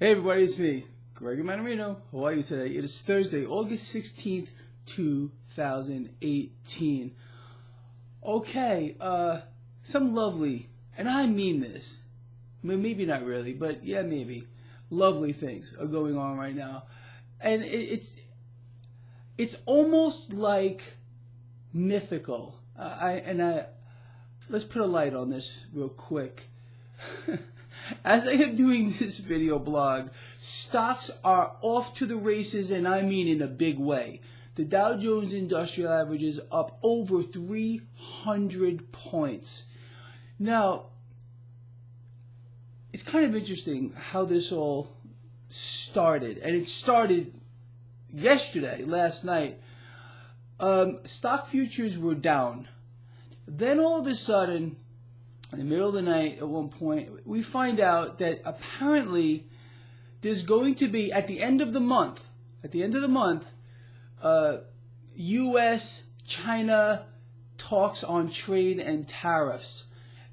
Hey everybody, it's me, Gregory Mannarino. How are you today? It is Thursday, August 16th, 2018. Okay, some lovely, and I mean this, maybe not really, but yeah, maybe, lovely things are going on right now. And it's almost like mythical. Let's put a light on this real quick. As I am doing this video blog, stocks are off to the races, and I mean in a big way. The Dow Jones Industrial Average is up over 300 points. Now, it's kind of interesting how this all started, and it started yesterday, last night. Stock futures were down. Then all of a sudden, in the middle of the night, at one point, we find out that apparently there's going to be, at the end of the month, U.S.-China talks on trade and tariffs.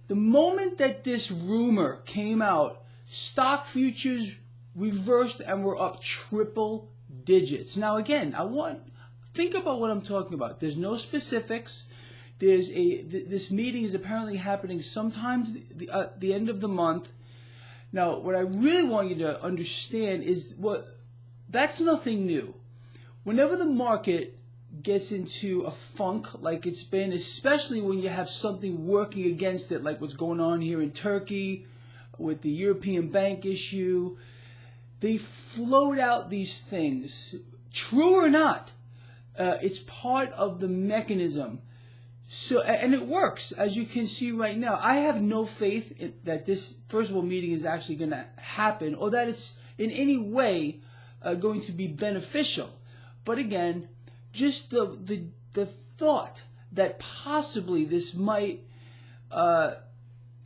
The moment that this rumor came out, stock futures reversed and were up triple digits. Now again, think about what I'm talking about. There's no specifics. This meeting is apparently happening sometimes the end of the month. Now, what I really want you to understand is that's nothing new. Whenever the market gets into a funk like it's been, especially when you have something working against it, like what's going on here in Turkey with the European bank issue, they float out these things. True or not, it's part of the mechanism. So, and it works, as you can see right now. I have no faith that this, first of all, meeting is actually going to happen, or that it's in any way going to be beneficial. But again, just the thought that possibly this might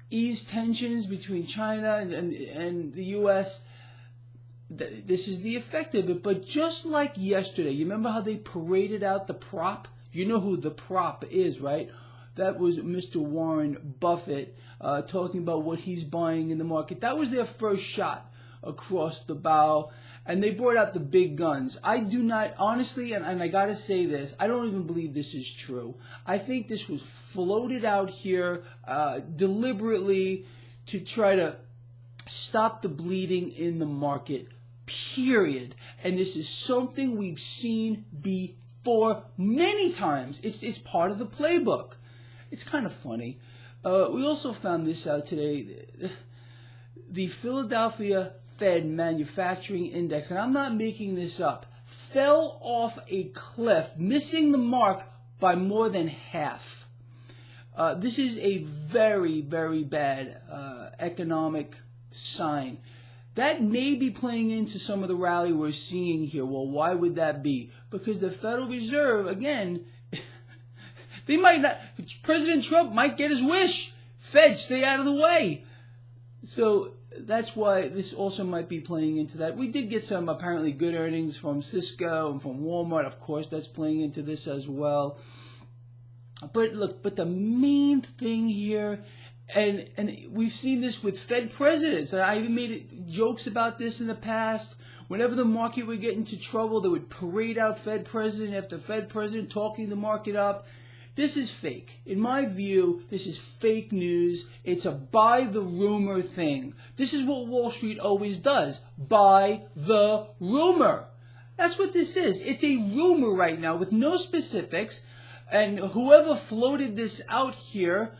ease tensions between China and the U.S., this is the effect of it. But just like yesterday, you remember how they paraded out the prop? You know who the prop is, right? That was Mr. Warren Buffett talking about what he's buying in the market. That was their first shot across the bow, and they brought out the big guns. I do not, honestly, and I got to say this, I don't even believe this is true. I think this was floated out here deliberately to try to stop the bleeding in the market, period. And this is something we've seen before many times. It's part of the playbook. It's kind of funny. We also found this out today. The Philadelphia Fed Manufacturing Index, and I'm not making this up, fell off a cliff, missing the mark by more than half. This is a very, very bad economic sign. That may be playing into some of the rally we're seeing here. Well, why would that be? Because the Federal Reserve, again, they might not, President Trump might get his wish. Fed, stay out of the way. So that's why this also might be playing into that. We did get some apparently good earnings from Cisco and from Walmart. Of course, that's playing into this as well. But look, the main thing here, and we've seen this with Fed presidents, and I even made jokes about this in the past. Whenever the market would get into trouble, they would parade out Fed president after Fed president talking the market up. This is fake. In my view, this is fake news. It's a buy the rumor thing. This is what Wall Street always does. Buy the rumor. That's what this is. It's a rumor right now with no specifics. And whoever floated this out here,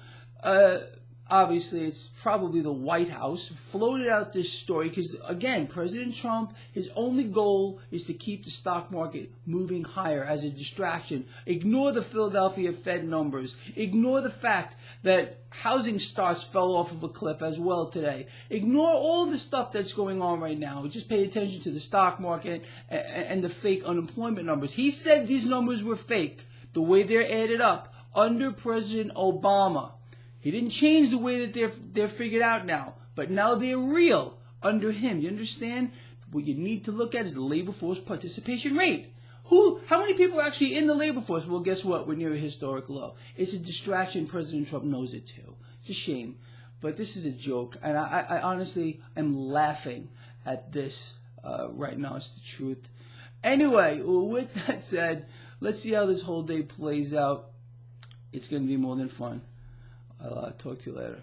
obviously it's probably the White House, floated out this story because, again, President Trump, his only goal is to keep the stock market moving higher as a distraction. Ignore the Philadelphia Fed numbers. Ignore the fact that housing starts fell off of a cliff as well today. Ignore all the stuff that's going on right now. Just pay attention to the stock market and the fake unemployment numbers. He said these numbers were fake, the way they're added up, under President Obama. He didn't change the way that they're figured out now, but now they're real under him. You understand? What you need to look at is the labor force participation rate. How many people are actually in the labor force? Well, guess what? We're near a historic low. It's a distraction. President Trump knows it too. It's a shame. But this is a joke, and I honestly am laughing at this right now. It's the truth. Anyway, with that said, let's see how this whole day plays out. It's going to be more than fun. I'll talk to you later.